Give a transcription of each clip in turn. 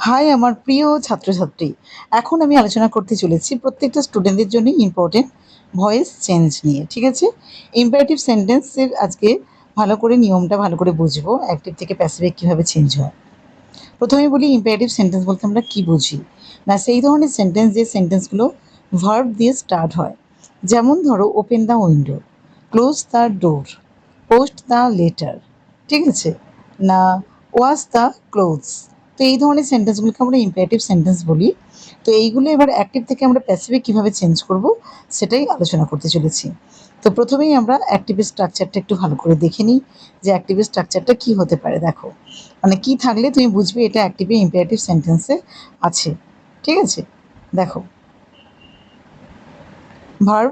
High আমার প্রিয় ছাত্রছাত্রী, এখন আমি আলোচনা করতে চলেছি প্রত্যেকটা স্টুডেন্টদের জন্য ইম্পর্টেন্ট ভয়েস চেঞ্জ নিয়ে। ঠিক আছে? ইম্পারেটিভ সেন্টেন্সের আজকে ভালো করে নিয়মটা ভালো করে বুঝবো, অ্যাক্টিভ থেকে প্যাসিভে কীভাবে চেঞ্জ হয়। প্রথমেই বলি ইম্পারেটিভ সেন্টেন্স বলতে আমরা কী বুঝি। না, সেই ধরনের সেন্টেন্স যে সেন্টেন্সগুলো ভার্ব দিয়ে স্টার্ট হয়। যেমন ধরো, open the window, close the door, post the letter. ঠিক আছে? না, ওয়াশ দ্য ক্লোথস। তো এই ধরনের সেন্টেন্সগুলোকে আমরা ইম্পারেটিভ সেন্টেন্স বলি। তো এইগুলো এবার অ্যাক্টিভ থেকে আমরা প্যাসিভে কীভাবে চেঞ্জ করব সেটাই আলোচনা করতে চলেছি। তো প্রথমেই আমরা অ্যাক্টিভের স্ট্রাকচারটা একটু ভালো করে দেখে নিই যে অ্যাক্টিভের স্ট্রাকচারটা কী হতে পারে। দেখো, মানে কী থাকলে তুমি বুঝবে এটা অ্যাক্টিভে ইম্পারেটিভ সেন্টেন্সে আছে। ঠিক আছে? দেখো, ভার্ব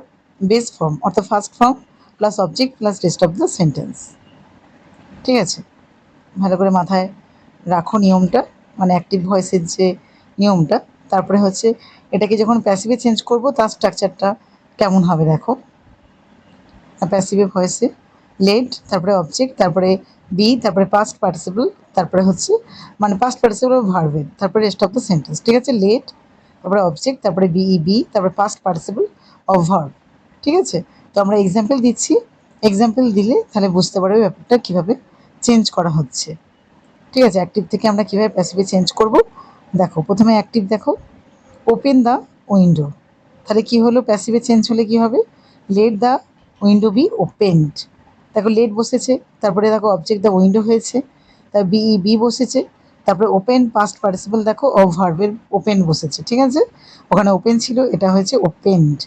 বেস ফর্ম অর্থাৎ first form plus object plus rest of the sentence. ঠিক আছে? ভালো করে মাথায় রাখো নিয়মটা, মানে অ্যাক্টিভ ভয়েসের যে নিয়মটা। তারপরে হচ্ছে এটাকে যখন প্যাসিভে চেঞ্জ করব তার স্ট্রাকচারটা কেমন হবে দেখো। প্যাসিভে ভয়েসে লেড, তারপরে অবজেক্ট, তারপরে বি, তারপরে পাস্ট পার্টিসিপল, তারপরে হচ্ছে মানে পাস্ট পার্টিসিপল ভার্বের, তারপরে রেস্ট অফ দ্য সেন্টেন্স। ঠিক আছে? লেড, তারপরে অবজেক্ট, তারপরে বি, তারপরে পাস্ট পার্টিসিপল অফ ভার্ব। ঠিক আছে? তো আমরা এক্সাম্পল দিচ্ছি, এক্সাম্পল দিলে তাহলে বুঝতে পারবে ব্যাপারটা কীভাবে চেঞ্জ করা হচ্ছে। ঠিক আছে? অ্যাক্টিভ থেকে আমরা কীভাবে প্যাসিভে চেঞ্জ করব দেখো। প্রথমে অ্যাক্টিভ দেখো, ওপেন দ্য উইন্ডো, তাহলে কী হলো? প্যাসিভে চেঞ্জ হলে কী হবে? Let the window B opened. দেখো লেট বসেছে, তারপরে দেখো অবজেক্ট দ্য উইন্ডো হয়েছে, তার বি বসেছে, তারপরে ওপেন পাস্ট পার্টিসিপল দেখো অফ ভার্বের ওপেন বসেছে। ঠিক আছে? ওখানে ওপেন ছিল, এটা হয়েছে ওপেনড।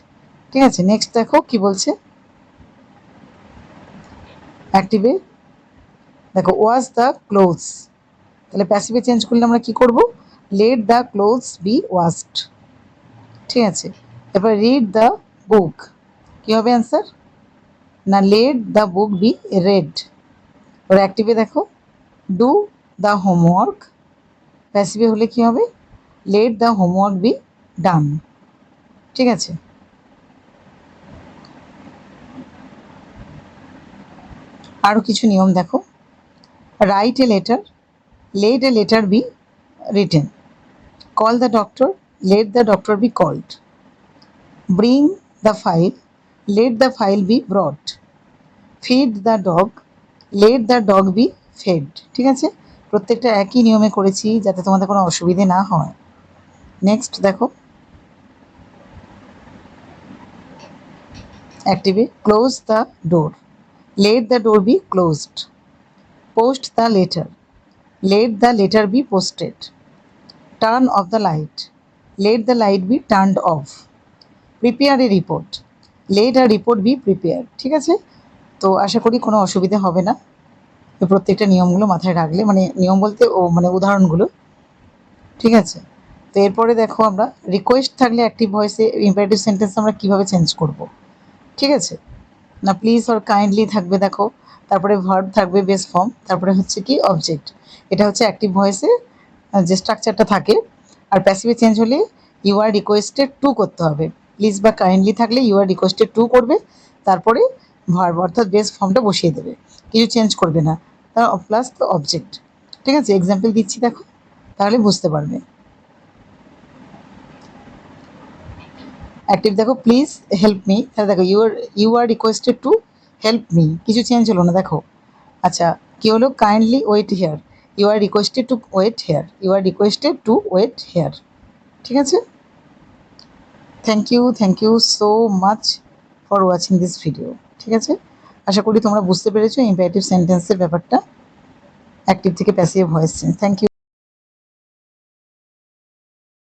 ঠিক আছে? নেক্সট দেখো কি বলছে অ্যাক্টিভে। দেখো, ওয়াশ দ্য ক্লোথস, তাহলে প্যাসিভে চেঞ্জ করলে আমরা কি করব? Let the clothes B washed. ঠিক আছে? এবার রিড দ্য বুক, কী হবে অ্যান্সার? না, let the book be read. ওর অ্যাক্টিভে দেখো, ডু দ্য হোমওয়ার্ক, প্যাসিভে হলে কী হবে? Let the homework be done. ঠিক আছে? আরও কিছু নিয়ম দেখো। Write a letter, let a letter be written. Call the doctor, let the doctor be called. Bring the file, let the file be brought. Feed the dog, let the dog be fed. ঠিক আছে? প্রত্যেকটা একই নিয়মে করেছি যাতে তোমাদের কোনো অসুবিধে না হয়। নেক্সট দেখো অ্যাক্টিভে, close the door, let the door be closed. Post the letter, let the letter be posted. Turn off the light, let the light be turned off. Prepare a report, let a report be prepare. ঠিক আছে? তো আশা করি কোনো অসুবিধা হবে না প্রত্যেকটা নিয়মগুলো মাথায় রাখলে, মানে নিয়ম বলতে মানে উদাহরণগুলো। ঠিক আছে? তো এরপরে দেখো আমরা রিকোয়েস্ট থাকলে অ্যাক্টিভ ভয়েসে ইম্পারেটিভ সেন্টেন্স আমরা কীভাবে চেঞ্জ করব। ঠিক আছে? না, প্লিজ অর কাইন্ডলি থাকবে দেখো, তারপরে ভার্ব থাকবে বেস ফর্ম, তারপরে হচ্ছে কি অবজেক্ট। এটা হচ্ছে অ্যাক্টিভ ভয়েসে যে স্ট্রাকচারটা থাকে। আর প্যাসিভে চেঞ্জ হলে ইউ আর রিকোয়েস্টেড টু করতে হবে। প্লিজ বা কাইন্ডলি থাকলে ইউ আর রিকোয়েস্টেড টু করবে, তারপরে ভার্ব অর্থাৎ বেস ফর্মটা বসিয়ে দেবে, কিছু চেঞ্জ করবে না, প্লাস তো অবজেক্ট। ঠিক আছে? এক্সাম্পল দিচ্ছি দেখো, তাহলে বুঝতে পারবে। অ্যাক্টিভ দেখো, প্লিজ হেল্প মি, তাহলে দেখো you are requested to help me, কিছু চেঞ্জ হলো না দেখো। আচ্ছা, কী হলো? Kindly wait here, you are requested to wait here, you are requested to wait here. ঠিক আছে? Thank you so much for watching this video. ঠিক আছে? আশা করি তোমরা বুঝতে পেরেছো ইম্পারেটিভ সেন্টেন্সের ব্যাপারটা, অ্যাক্টিভ থেকে passive voice change. Thank you.